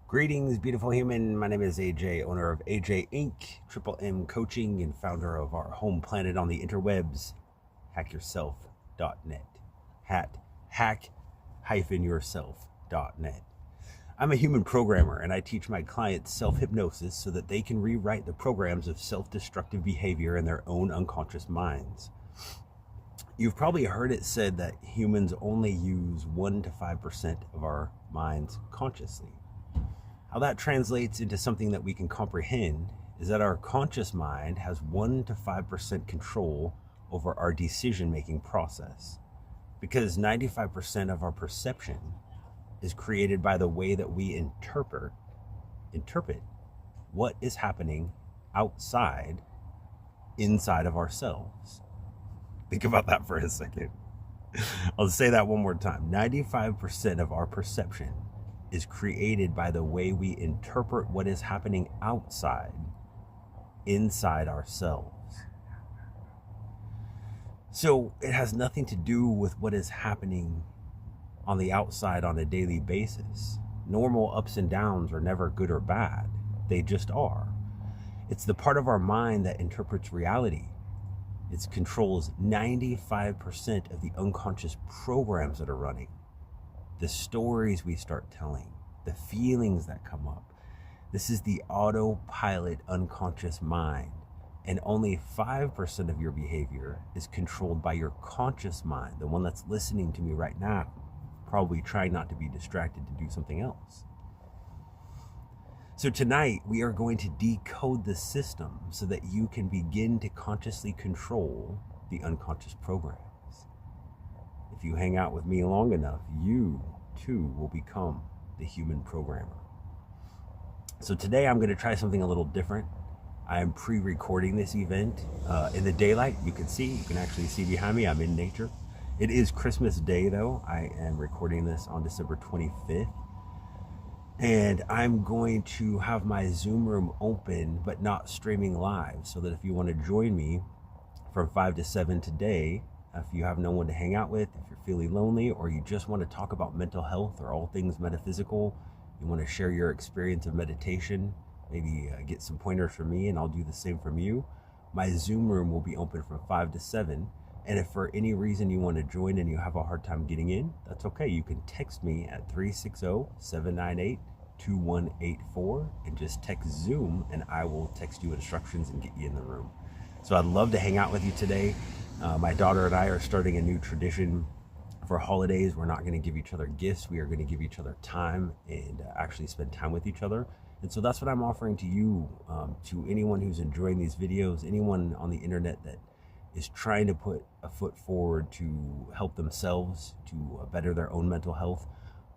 Greetings, beautiful human. My name is AJ, owner of AJ Inc., Triple M Coaching, and founder of our home planet on the interwebs, hackyourself.net. Hack-yourself.net. I'm a human programmer, and I teach my clients self-hypnosis so that they can rewrite the programs of self-destructive behavior in their own unconscious minds. You've probably heard it said that humans only use 1 to 5% of our minds consciously. How that translates into something that we can comprehend is that our conscious mind has 1 to 5% control over our decision-making process, because 95% of our perception is created by the way that we interpret what is happening inside of ourselves. Think about that for a second. I'll say that one more time. 95% of our perception is created by the way we interpret what is happening inside ourselves. So it has nothing to do with what is happening on the outside on a daily basis. Normal ups and downs are never good or bad. They just are. It's the part of our mind that interprets reality. It controls 95% of the unconscious programs that are running. The stories we start telling, the feelings that come up. This is the autopilot unconscious mind, and only 5% of your behavior is controlled by your conscious mind, the one that's listening to me right now, probably trying not to be distracted to do something else. So tonight we are going to decode the system so that you can begin to consciously control the unconscious programs. If you hang out with me long enough, you too will become the human programmer. So today I'm going to try something a little different. I am pre-recording this event in the daylight. You can actually see behind me, I'm in nature. It is Christmas Day though. I am recording this on December 25th. And I'm going to have my Zoom room open, but not streaming live, so that if you want to join me from 5 to 7 today, if you have no one to hang out with, if you're feeling lonely, or you just want to talk about mental health or all things metaphysical, you want to share your experience of meditation, maybe get some pointers from me, and I'll do the same from you. My Zoom room will be open from 5 to 7. And if for any reason you want to join and you have a hard time getting in, that's okay. You can text me at 360-798-2184 and just text Zoom, and I will text you instructions and get you in the room. So I'd love to hang out with you today. My daughter and I are starting a new tradition for holidays. We're not going to give each other gifts. We are going to give each other time and actually spend time with each other. And so that's what I'm offering to you, to anyone who's enjoying these videos, anyone on the internet that is trying to put a foot forward to help themselves, to better their own mental health.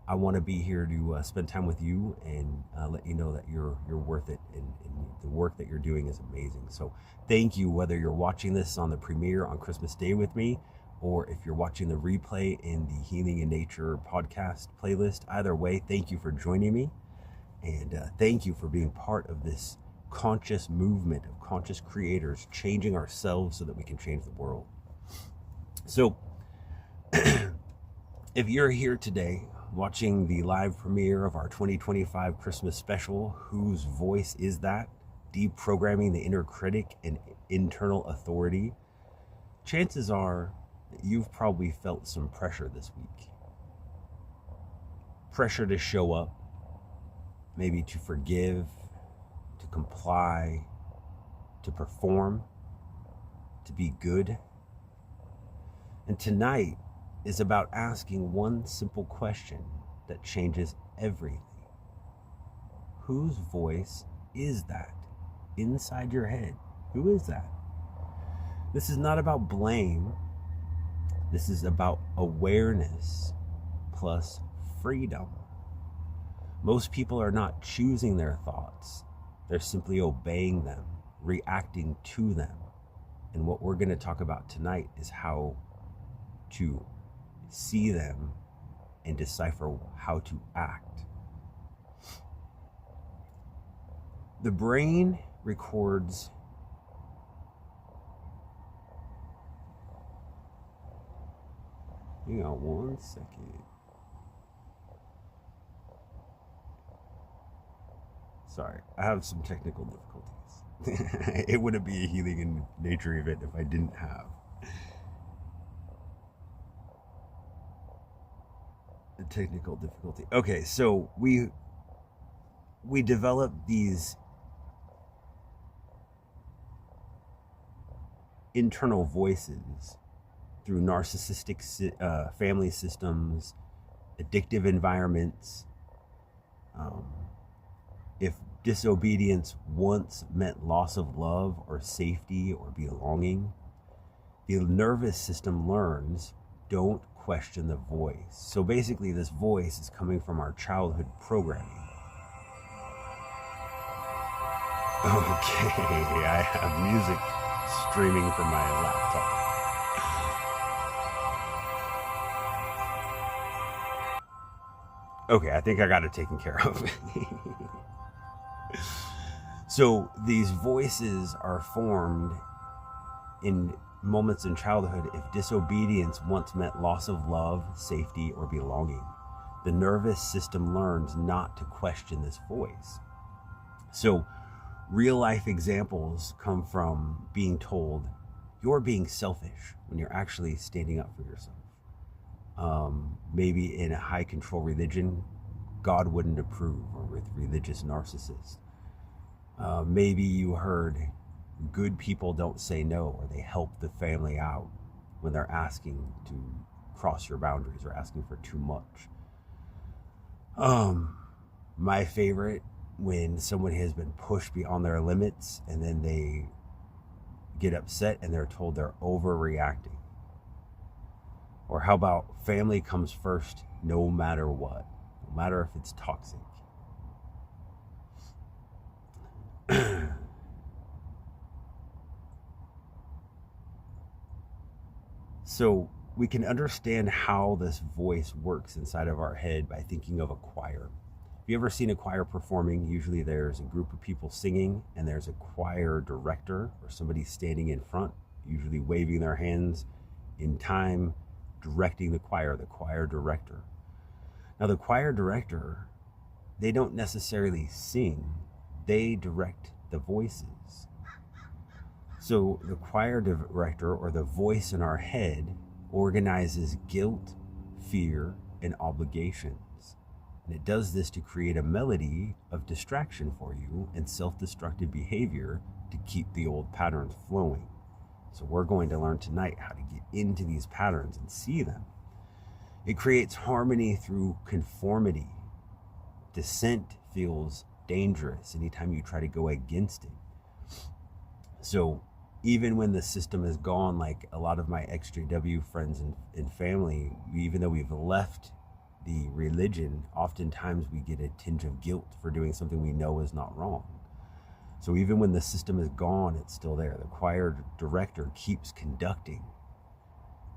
I want to be here to spend time with you and let you know that you're worth it, and the work that you're doing is amazing. So thank you, whether you're watching this on the premiere on Christmas Day with me, or if you're watching the replay in the Healing in Nature podcast playlist. Either way, thank you for joining me, and thank you for being part of this conscious movement of conscious creators, changing ourselves so that we can change the world. So if you're here today watching the live premiere of our 2025 Christmas special, Whose Voice Is That? Deprogramming the Inner Critic and Internal Authority, chances are that you've probably felt some pressure this week. Pressure to show up, maybe to forgive, to comply, to perform, to be good. And tonight is about asking one simple question that changes everything. Whose voice is that inside your head? Who is that? This is not about blame. This is about awareness plus freedom. Most people are not choosing their thoughts. They're simply obeying them. reacting to them. And what we're going to talk about tonight is how to see them and decipher how to act. The brain records hang on one second. Sorry, I have some technical difficulties. It wouldn't be a healing in nature event if I didn't have a technical difficulty. Okay, so we develop these internal voices through narcissistic family systems, addictive environments. If disobedience once meant loss of love or safety or belonging, the nervous system learns, don't question the voice. So basically this voice is coming from our childhood programming. Okay, I have music streaming from my laptop. Okay, I think I got it taken care of. So these voices are formed in moments in childhood if disobedience once meant loss of love, safety, or belonging. The nervous system learns not to question this voice. So real life examples come from being told you're being selfish when you're actually standing up for yourself. Maybe in a high control religion, God wouldn't approve, or with religious narcissists. Maybe you heard good people don't say no, or they help the family out when they're asking to cross your boundaries or asking for too much. My favorite, when someone has been pushed beyond their limits and then they get upset and they're told they're overreacting. Or how about family comes first no matter what, no matter if it's toxic. So we can understand how this voice works inside of our head by thinking of a choir. Have you ever seen a choir performing? Usually there's a group of people singing and there's a choir director or somebody standing in front, usually waving their hands in time, directing the choir director. Now the choir director, they don't necessarily sing, they direct the voices. So the choir director, or the voice in our head, organizes guilt, fear, and obligations. And it does this to create a melody of distraction for you and self-destructive behavior to keep the old patterns flowing. So we're going to learn tonight how to get into these patterns and see them. It creates harmony through conformity. Dissent feels dangerous anytime you try to go against it. So even when the system is gone, like a lot of my XJW friends and family, even though we've left the religion, oftentimes we get a tinge of guilt for doing something we know is not wrong. So even when the system is gone, it's still there. The choir director keeps conducting.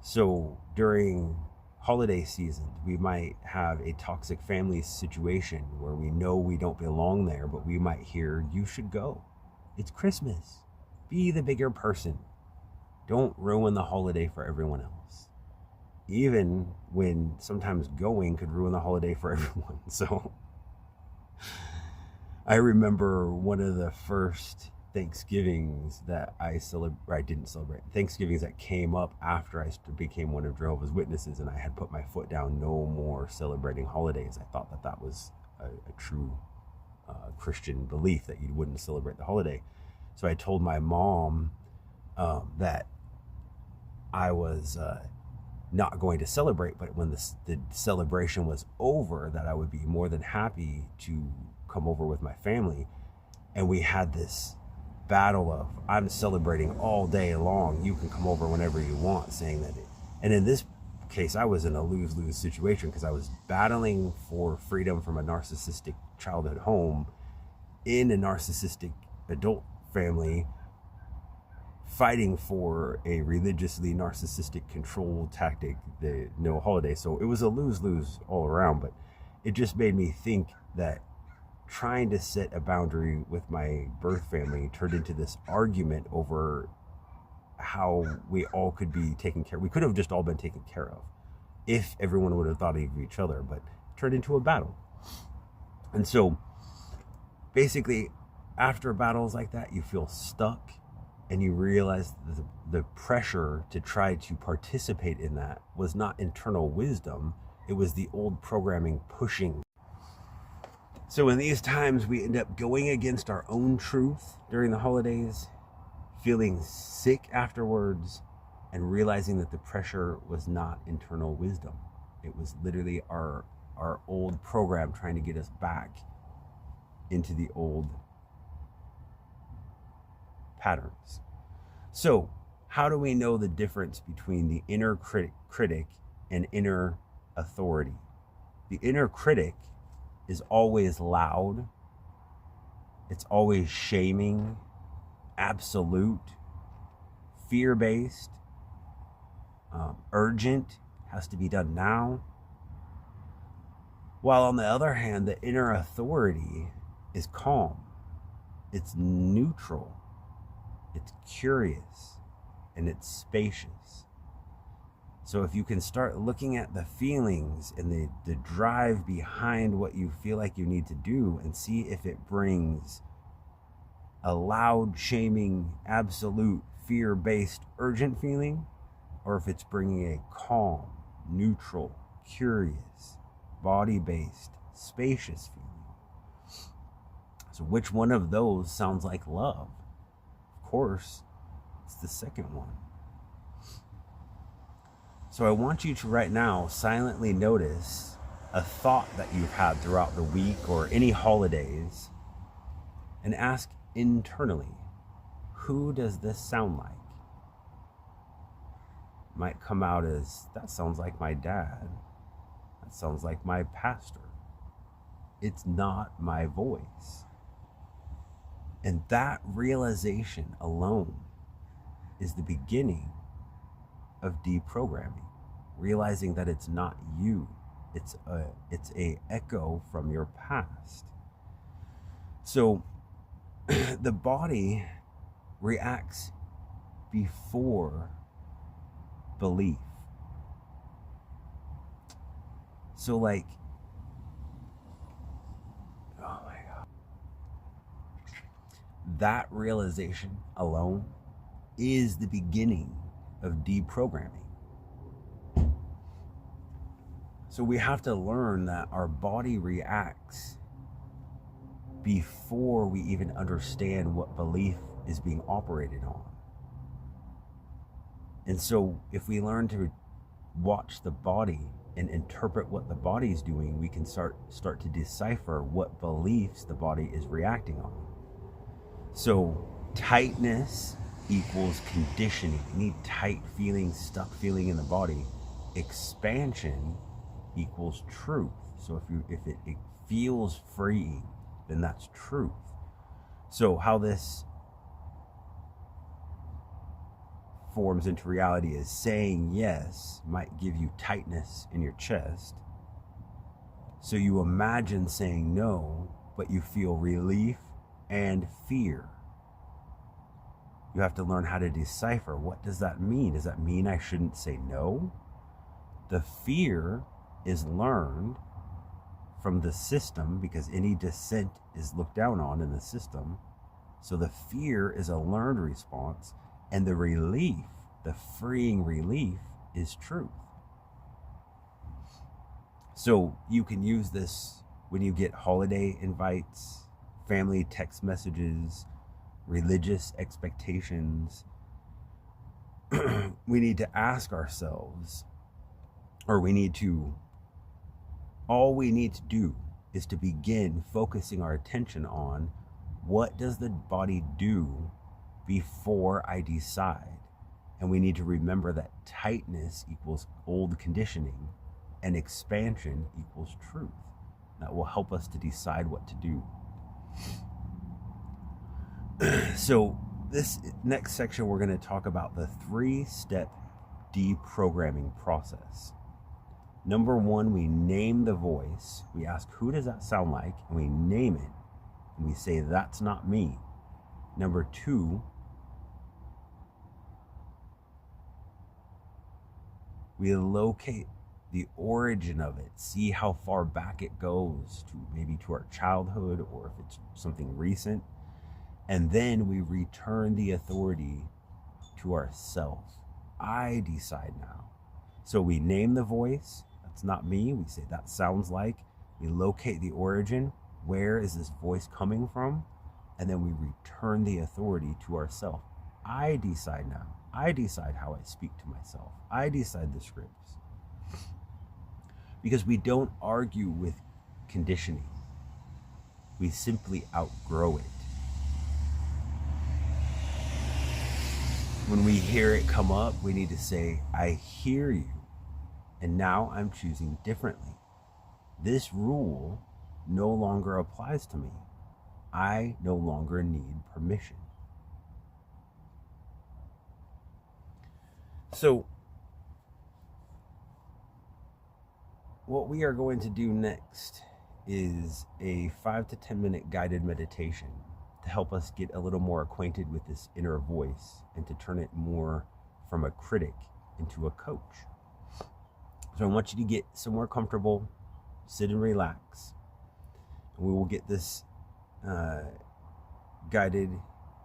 So during holiday season, we might have a toxic family situation where we know we don't belong there, but we might hear, you should go. It's Christmas. Be the bigger person. Don't ruin the holiday for everyone else. Even when sometimes going could ruin the holiday for everyone. So I remember one of the first Thanksgivings that I didn't celebrate. Thanksgivings that came up after I became one of Jehovah's Witnesses, and I had put my foot down, no more celebrating holidays. I thought that was a true Christian belief, that you wouldn't celebrate the holiday. So I told my mom that I was not going to celebrate, but when the celebration was over, that I would be more than happy to come over with my family. And we had this battle of, I'm celebrating all day long, you can come over whenever you want, saying that and in this case I was in a lose-lose situation, because I was battling for freedom from a narcissistic childhood home in a narcissistic adult family fighting for a religiously narcissistic control tactic, the no holiday. So it was a lose-lose all around, but it just made me think that trying to set a boundary with my birth family turned into this argument over how we all could be taken care of. We could have just all been taken care of if everyone would have thought of each other, but it turned into a battle. And so basically, after battles like that, you feel stuck, and you realize the pressure to try to participate in that was not internal wisdom, it was the old programming pushing. So in these times, we end up going against our own truth during the holidays, feeling sick afterwards, and realizing that the pressure was not internal wisdom. It was literally our old program trying to get us back into the old patterns. So how do we know the difference between the inner critic and inner authority? The inner critic is always loud. It's always shaming, absolute, fear-based, urgent, has to be done now. While on the other hand, the inner authority is calm. It's neutral. It's curious, and it's spacious. So if you can start looking at the feelings and the drive behind what you feel like you need to do, and see if it brings a loud, shaming, absolute, fear-based, urgent feeling, or if it's bringing a calm, neutral, curious, body-based, spacious feeling. So which one of those sounds like love? Of course, it's the second one. So I want you to right now silently notice a thought that you've had throughout the week or any holidays, and ask internally, who does this sound like? Might come out as, that sounds like my dad. That sounds like my pastor. It's not my voice. And that realization alone is the beginning of deprogramming. Realizing that it's not you. It's a echo from your past. So the body reacts before belief. So like, oh my God. That realization alone is the beginning of deprogramming. So we have to learn that our body reacts before we even understand what belief is being operated on. And so if we learn to watch the body and interpret what the body is doing, we can start to decipher what beliefs the body is reacting on. So tightness equals conditioning. You need tight feeling, stuck feeling in the body. Expansion equals truth. So if it feels freeing, then that's truth. So how this forms into reality is saying yes might give you tightness in your chest. So you imagine saying no, but you feel relief and fear. You have to learn how to decipher, what does that mean? Does that mean I shouldn't say no? The fear is learned from the system, because any dissent is looked down on in the system. So the fear is a learned response, and the relief, the freeing relief, is truth. So you can use this when you get holiday invites, family text messages, religious expectations. We need to ask ourselves, or all we need to do is to begin focusing our attention on, what does the body do before I decide? And we need to remember that tightness equals old conditioning, and expansion equals truth. That will help us to decide what to do. So this next section, we're going to talk about the 3-step deprogramming process. Number 1, we name the voice. We ask, who does that sound like? And we name it. And we say, that's not me. Number 2, we locate the origin of it, see how far back it goes to maybe to our childhood, or if it's something recent. And then we return the authority to ourselves. I decide now. So we name the voice. That's not me. We say that sounds like. We locate the origin. Where is this voice coming from? And then we return the authority to ourselves. I decide now. I decide how I speak to myself. I decide the scripts. Because we don't argue with conditioning. We simply outgrow it. When we hear it come up, we need to say, I hear you, and now I'm choosing differently. This rule no longer applies to me. I no longer need permission. So, what we are going to do next is a 5 to 10 minute guided meditation to help us get a little more acquainted with this inner voice and to turn it more from a critic into a coach. So I want you to get somewhere comfortable, sit and relax, and we will get this guided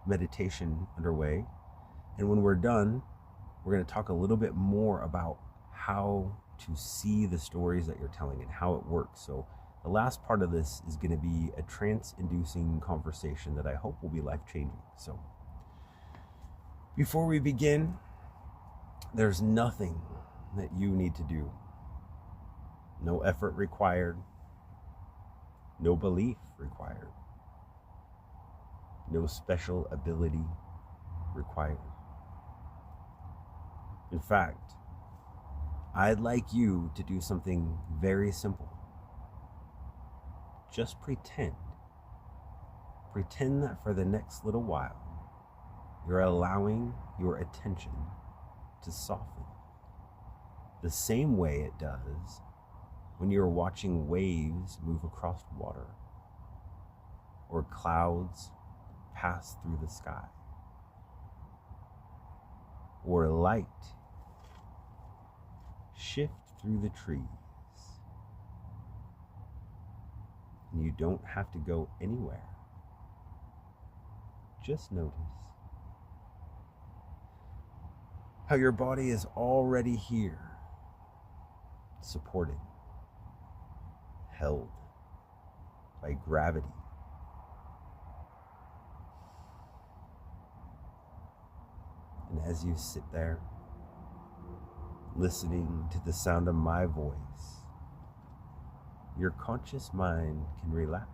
meditation underway. And when we're done, we're going to talk a little bit more about how to see the stories that you're telling and how it works. So the last part of this is going to be a trance-inducing conversation that I hope will be life-changing. So before we begin, there's nothing that you need to do. No effort required. No belief required. No special ability required. In fact, I'd like you to do something very simple. Just pretend. Pretend that for the next little while, you're allowing your attention to soften. The same way it does when you're watching waves move across water or clouds pass through the sky or light shift through the trees. And you don't have to go anywhere. Just notice how your body is already here, supported, held by gravity. And as you sit there, listening to the sound of my voice, your conscious mind can relax,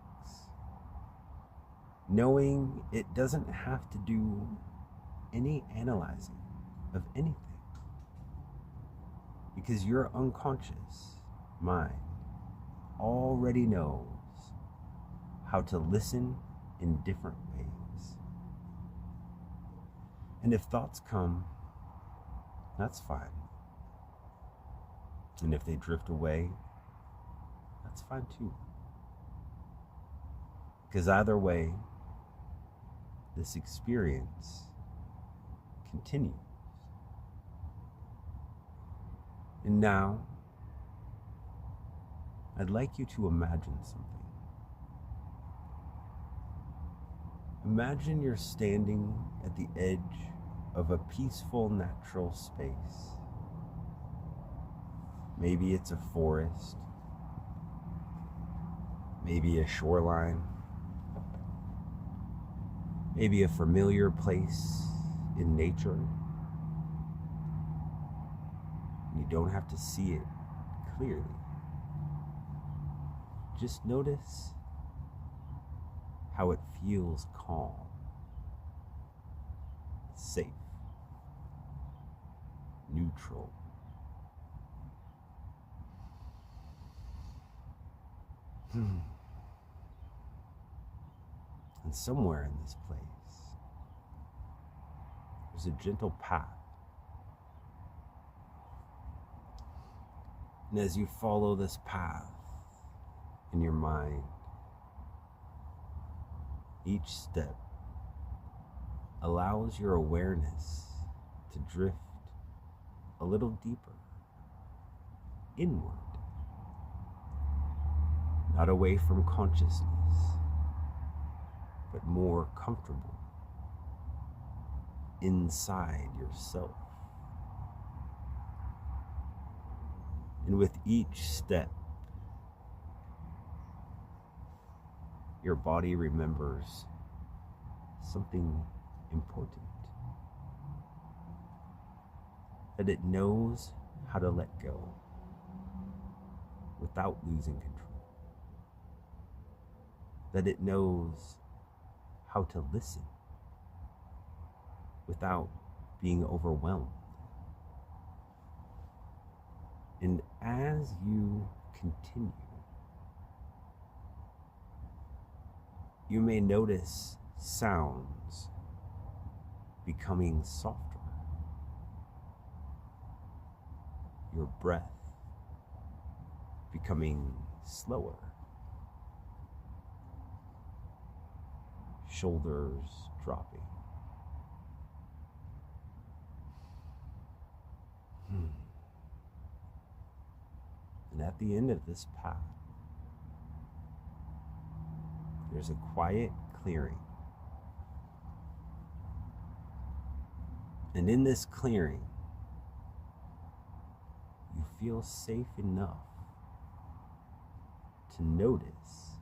knowing it doesn't have to do any analyzing of anything, because your unconscious mind already knows how to listen in different ways. And if thoughts come, that's fine. And if they drift away, that's fine too. Because either way, this experience continues. And now, I'd like you to imagine something. Imagine you're standing at the edge of a peaceful natural space. Maybe it's a forest, maybe a shoreline, maybe a familiar place in nature. You don't have to see it clearly. Just notice how it feels calm, safe, neutral. And somewhere in this place, there's a gentle path. And as you follow this path in your mind, each step allows your awareness to drift a little deeper inward, not away from consciousness, but more comfortable inside yourself. And with each step, your body remembers something important, that it knows how to let go without losing control, that it knows how to listen without being overwhelmed. And as you continue, you may notice sounds becoming softer, your breath becoming slower, shoulders dropping. And at the end of this path, there's a quiet clearing. And in this clearing, you feel safe enough to notice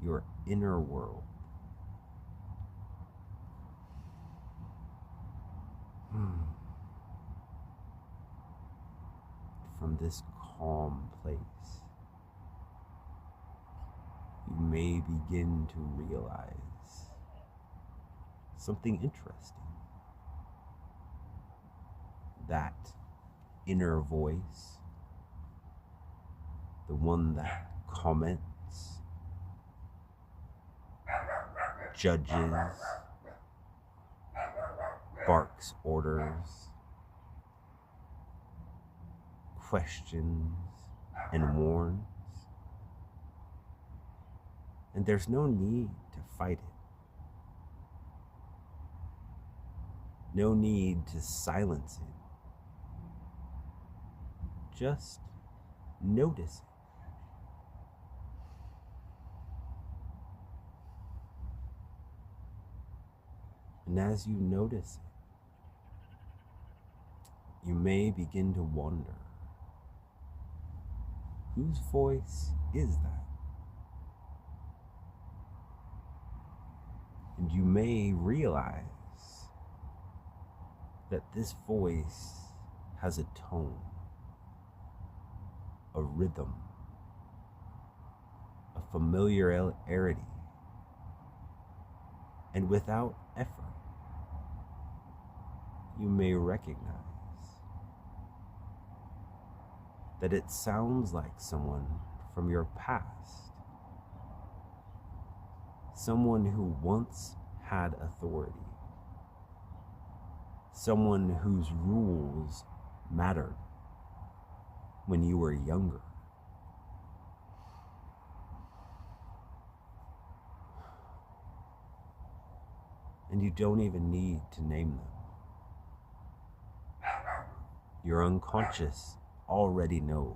your inner world. From this calm place, you may begin to realize something interesting. That inner voice, the one that comments, judges, barks orders, questions, and warns. And there's no need to fight it. No need to silence it. Just notice it. And as you notice it, you may begin to wonder, whose voice is that? And you may realize that this voice has a tone, a rhythm, a familiarity, and without effort, you may recognize that it sounds like someone from your past, someone who once had authority, someone whose rules mattered when you were younger. And you don't even need to name them. Your unconscious already knows.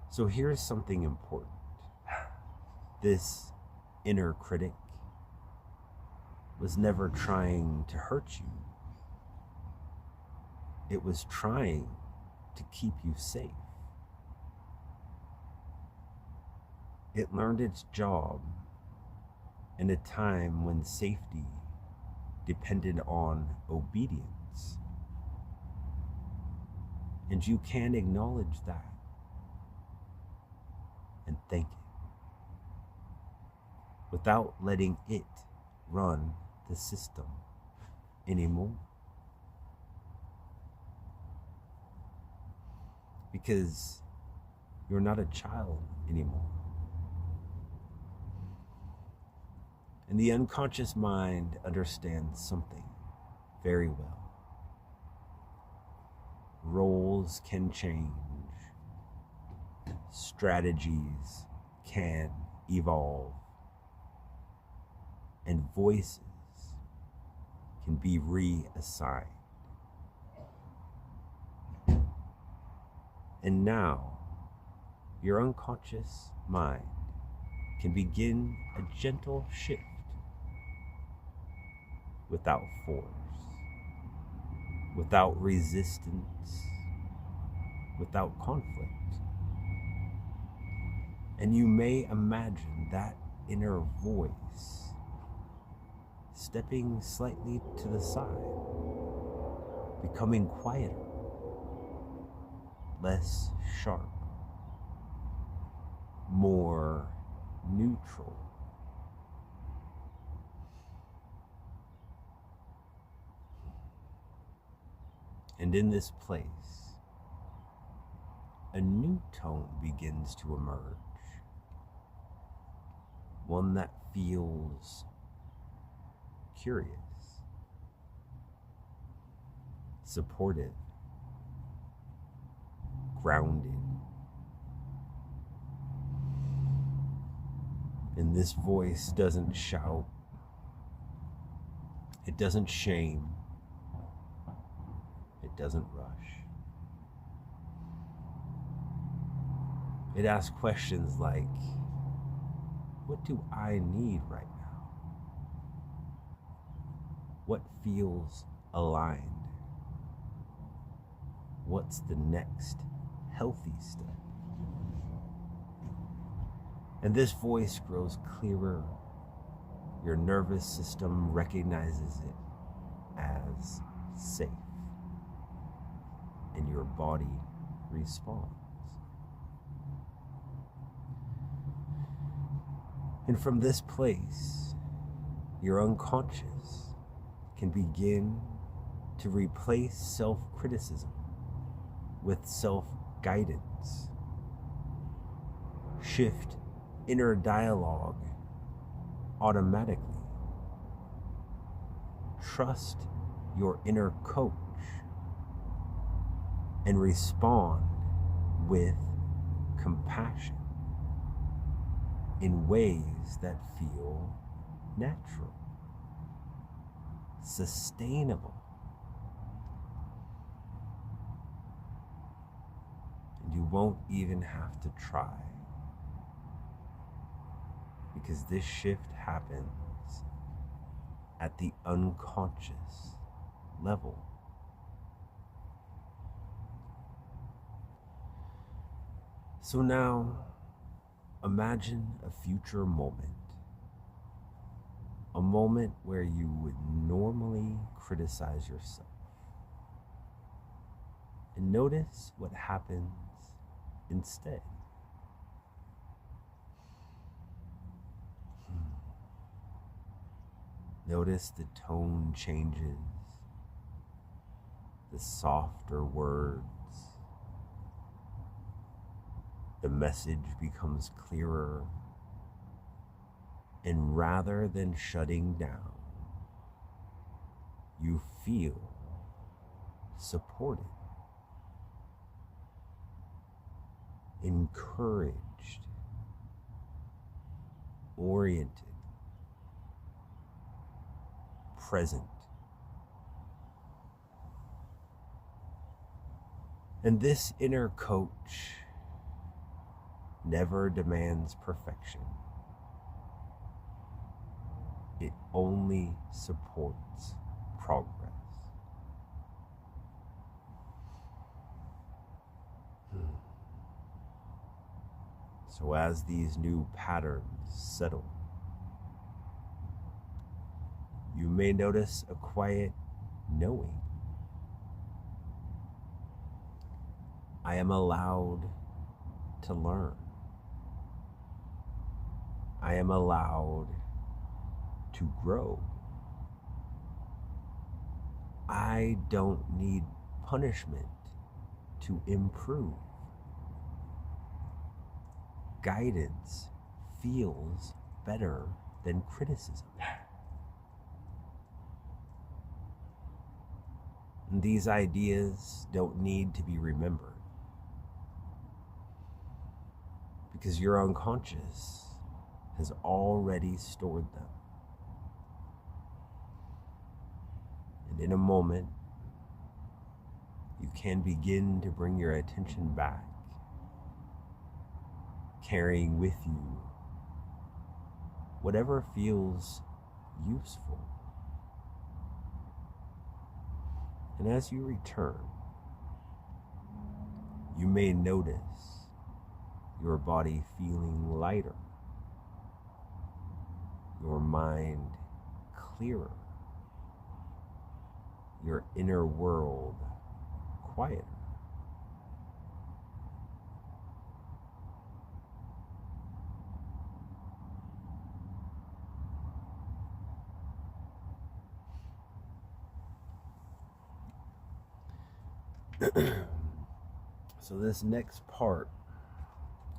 So here's something important. This inner critic was never trying to hurt you. It was trying to keep you safe. It learned its job in a time when safety depended on obedience. And you can acknowledge that and thank it without letting it run the system anymore. Because you're not a child anymore. And the unconscious mind understands something very well. Roles can change. Strategies can evolve. And voices can be reassigned. And now, your unconscious mind can begin a gentle shift without force, without resistance, without conflict. And you may imagine that inner voice stepping slightly to the side, becoming quieter, less sharp, more neutral. And in this place, a new tone begins to emerge, one that feels curious, supportive, grounded. And this voice doesn't shout, it doesn't shame, it doesn't rush. It asks questions like, what do I need right now? What feels aligned? What's the next healthy step? And this voice grows clearer. Your nervous system recognizes it as safe, and your body responds. And from this place, your unconscious can begin to replace self-criticism with self-guidance. Shift inner dialogue automatically. Trust your inner coach and respond with compassion in ways that feel natural, sustainable. And you won't even have to try, because this shift happens at the unconscious level. So now, imagine a future moment, a moment where you would normally criticize yourself. And notice what happens instead. Notice the tone changes, the softer words. The message becomes clearer, and rather than shutting down, you feel supported, encouraged, oriented, present. And this inner coach never demands perfection. It only supports progress. So as these new patterns settle, you may notice a quiet knowing. I am allowed to learn. I am allowed to grow. I don't need punishment to improve. Guidance feels better than criticism. And these ideas don't need to be remembered because your unconscious has already stored them. And in a moment, you can begin to bring your attention back, carrying with you whatever feels useful. And as you return, you may notice your body feeling lighter, your mind clearer, your inner world quieter. So this next part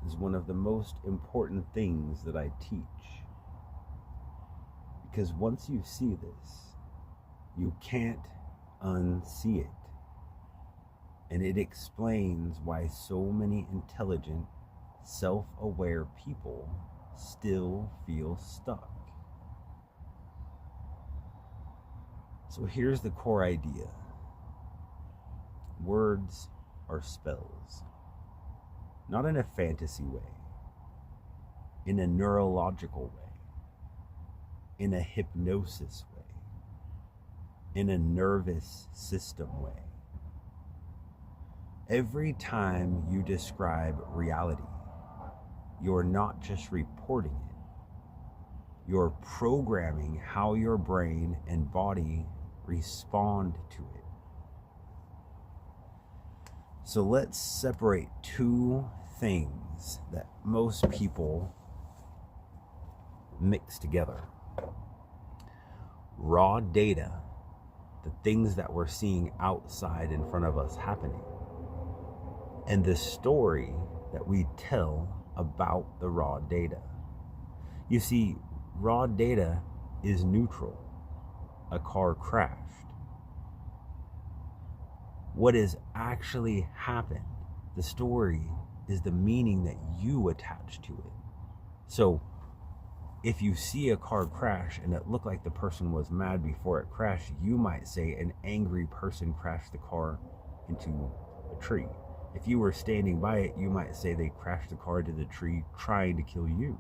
is one of the most important things that I teach, because once you see this, you can't unsee it. And it explains why so many intelligent, self-aware people still feel stuck. So here's the core idea. Words are spells. Not in a fantasy way, in a neurological way, in a hypnosis way, in a nervous system way. Every time you describe reality, you're not just reporting it, you're programming how your brain and body respond to it. So let's separate two things that most people mix together. Raw data, the things that we're seeing outside in front of us happening, and the story that we tell about the raw data. You see, raw data is neutral. A car crashed. What has actually happened, the story, is the meaning that you attach to it. So if you see a car crash and it looked like the person was mad before it crashed, you might say an angry person crashed the car into a tree. If you were standing by it, you might say they crashed the car into the tree trying to kill you.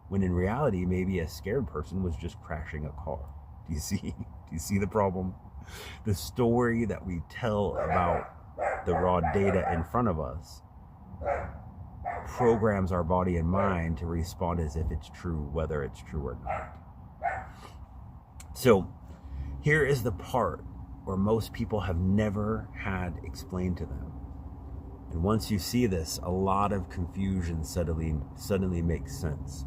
When in reality, maybe a scared person was just crashing a car. Do you see the problem? The story that we tell about the raw data in front of us programs our body and mind to respond as if it's true, whether it's true or not. So here is the part where most people have never had explained to them. And once you see this, a lot of confusion suddenly makes sense.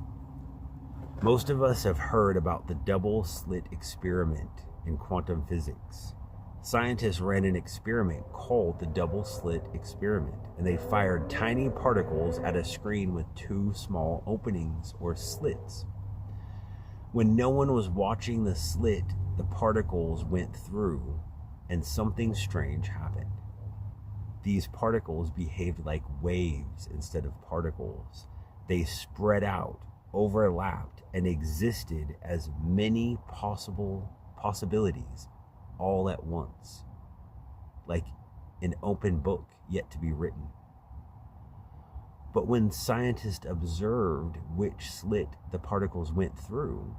Most of us have heard about the double slit experiment in quantum physics. Scientists ran an experiment called the double slit experiment, and they fired tiny particles at a screen with two small openings or slits. When no one was watching the slit, the particles went through, and something strange happened. These particles behaved like waves instead of particles. They spread out, overlapped, and existed as many possibilities all at once, like an open book yet to be written. But when scientists observed which slit the particles went through,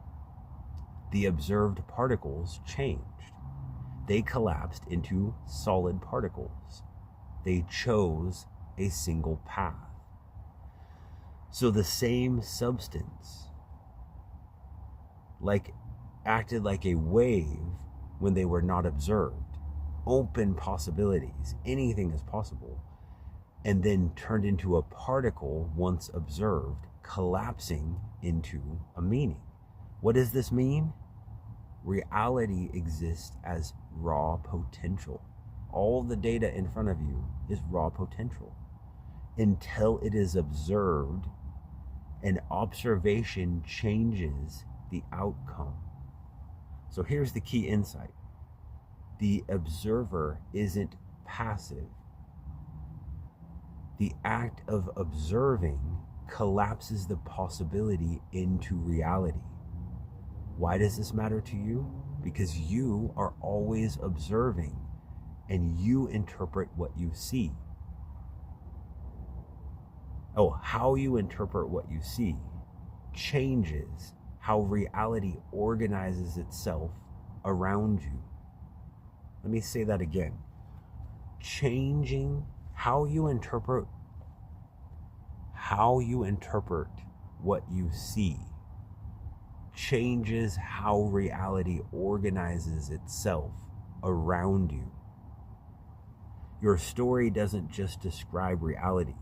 the observed particles changed. They collapsed into solid particles. They chose a single path. So the same substance acted like a wave when they were not observed. Open possibilities, anything is possible, and then turned into a particle once observed, collapsing into a meaning. What does this mean? Reality exists as raw potential. All the data in front of you is raw potential until it is observed, and observation changes the outcome. So here's the key insight. The observer isn't passive. The act of observing collapses the possibility into reality. Why does this matter to you? Because you are always observing and you interpret what you see. Oh, how you interpret what you see changes how reality organizes itself around you. Let me say that again. Changing how you interpret what you see changes how reality organizes itself around you. Your story doesn't just describe reality.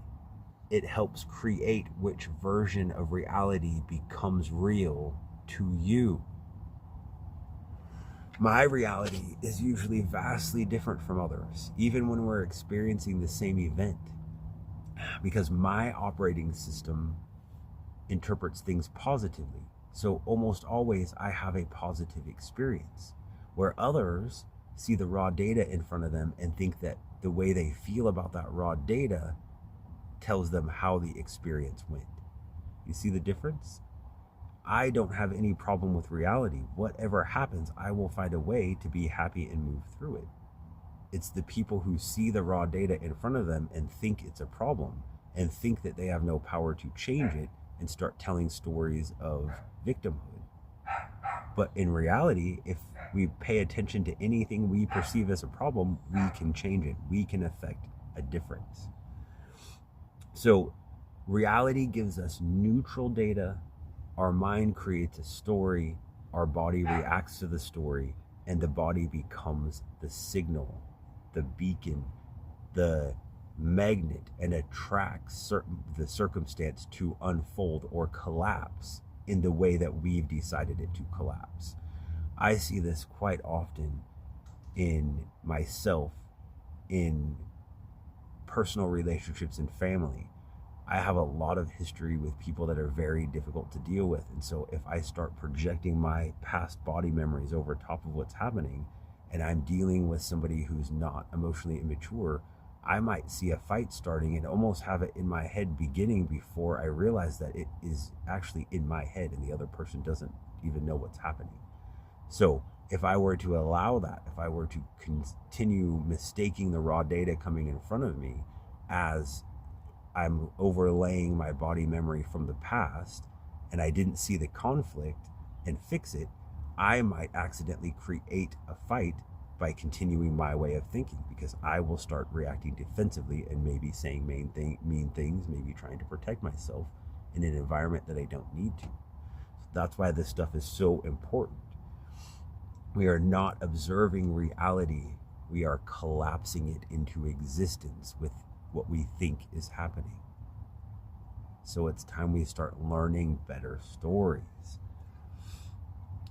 It helps create which version of reality becomes real to you. My reality is usually vastly different from others, even when we're experiencing the same event, because my operating system interprets things positively. So almost always I have a positive experience, where others see the raw data in front of them and think that the way they feel about that raw data tells them how the experience went. You see the difference? I don't have any problem with reality. Whatever happens, I will find a way to be happy and move through it. It's the people who see the raw data in front of them and think it's a problem and think that they have no power to change it and start telling stories of victimhood. But in reality, if we pay attention to anything we perceive as a problem, we can change it. We can affect a difference. So reality gives us neutral data. Our mind creates a story. Our body reacts to the story, and the body becomes the signal, the beacon, the magnet, and attracts the circumstance to unfold or collapse in the way that we've decided it to collapse. I see this quite often in myself, in personal relationships and family. I have a lot of history with people that are very difficult to deal with. And so if I start projecting my past body memories over top of what's happening, and I'm dealing with somebody who's not emotionally immature, I might see a fight starting and almost have it in my head beginning before I realize that it is actually in my head and the other person doesn't even know what's happening. So if I were to allow that, if I were to continue mistaking the raw data coming in front of me as I'm overlaying my body memory from the past, and I didn't see the conflict and fix it, I might accidentally create a fight by continuing my way of thinking, because I will start reacting defensively and maybe saying mean things, maybe trying to protect myself in an environment that I don't need to. That's why this stuff is so important. We are not observing reality. We are collapsing it into existence with what we think is happening. So it's time we start learning better stories.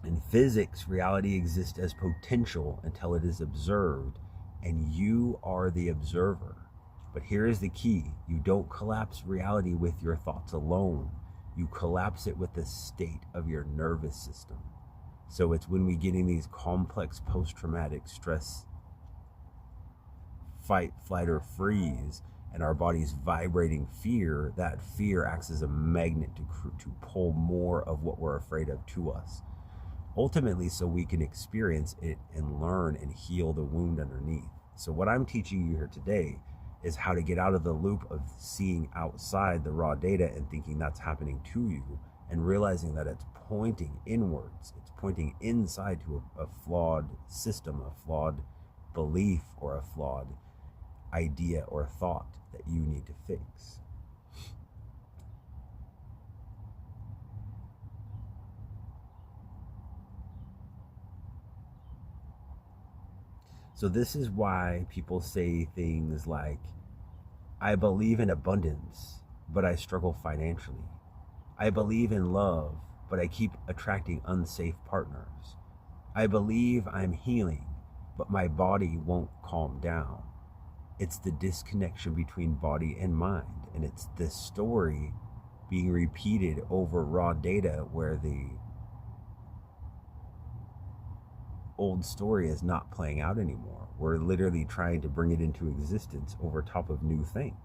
In physics, reality exists as potential until it is observed, and you are the observer. But here is the key. You don't collapse reality with your thoughts alone. You collapse it with the state of your nervous system. So it's when we get in these complex post-traumatic stress, fight, flight, or freeze, and our body's vibrating fear, that fear acts as a magnet to pull more of what we're afraid of to us. Ultimately, so we can experience it and learn and heal the wound underneath. So what I'm teaching you here today is how to get out of the loop of seeing outside the raw data and thinking that's happening to you, and realizing that it's pointing inwards. It's pointing inside to a flawed system, a flawed belief, or a flawed idea or thought that you need to fix. So this is why people say things like, I believe in abundance, but I struggle financially. I believe in love, but I keep attracting unsafe partners. I believe I'm healing, but my body won't calm down. It's the disconnection between body and mind, and it's this story being repeated over raw data where the old story is not playing out anymore. We're literally trying to bring it into existence over top of new things.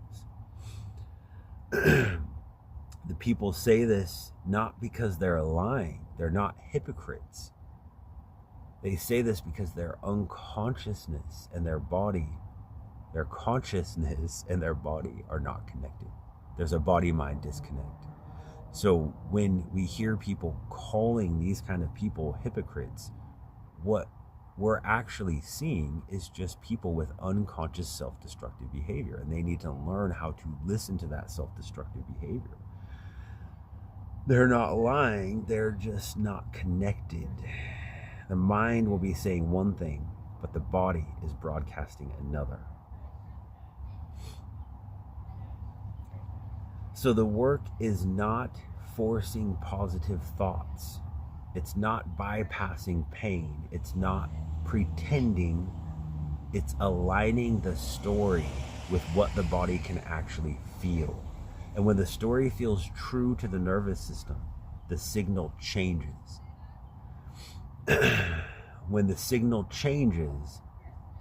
The people say this not because they're lying. They're not hypocrites. They say this because their unconsciousness and their body, their consciousness and their body are not connected. There's a body-mind disconnect. So when we hear people calling these kind of people hypocrites, what we're actually seeing is just people with unconscious self-destructive behavior, and they need to learn how to listen to that self-destructive behavior. They're not lying, they're just not connected. The mind will be saying one thing, but the body is broadcasting another. So the work is not forcing positive thoughts. It's not bypassing pain. It's not pretending. It's aligning the story with what the body can actually feel. And when the story feels true to the nervous system, the signal changes. When the signal changes,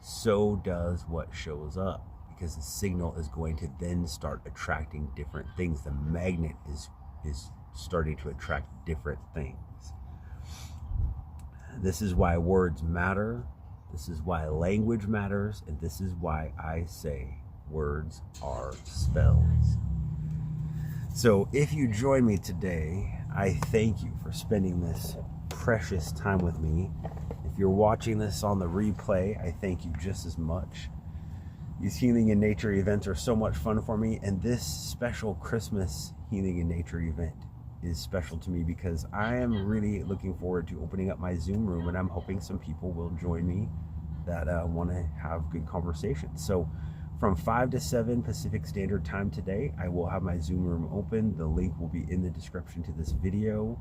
so does what shows up, because the signal is going to then start attracting different things. The magnet is starting to attract different things. This is why words matter. This is why language matters. And this is why I say words are spells. So if you join me today, I thank you for spending this precious time with me. If you're watching this on the replay, I thank you just as much. These Healing in Nature events are so much fun for me, and this special Christmas Healing in Nature event is special to me because I am really looking forward to opening up my Zoom room, and I'm hoping some people will join me that want to have good conversations. So from 5 to 7 Pacific Standard Time today, I will have my Zoom room open. The link will be in the description to this video.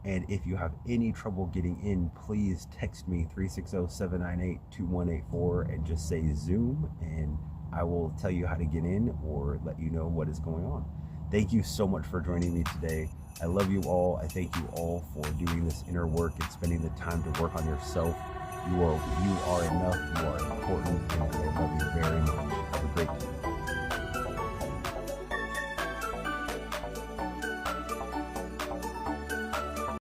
And if you have any trouble getting in, please text me 360-798-2184 and just say Zoom, and I will tell you how to get in or let you know what is going on. Thank you so much for joining me today. I love you all. I thank you all for doing this inner work and spending the time to work on yourself. You are enough, you are important, and I love you very much. Have a great day.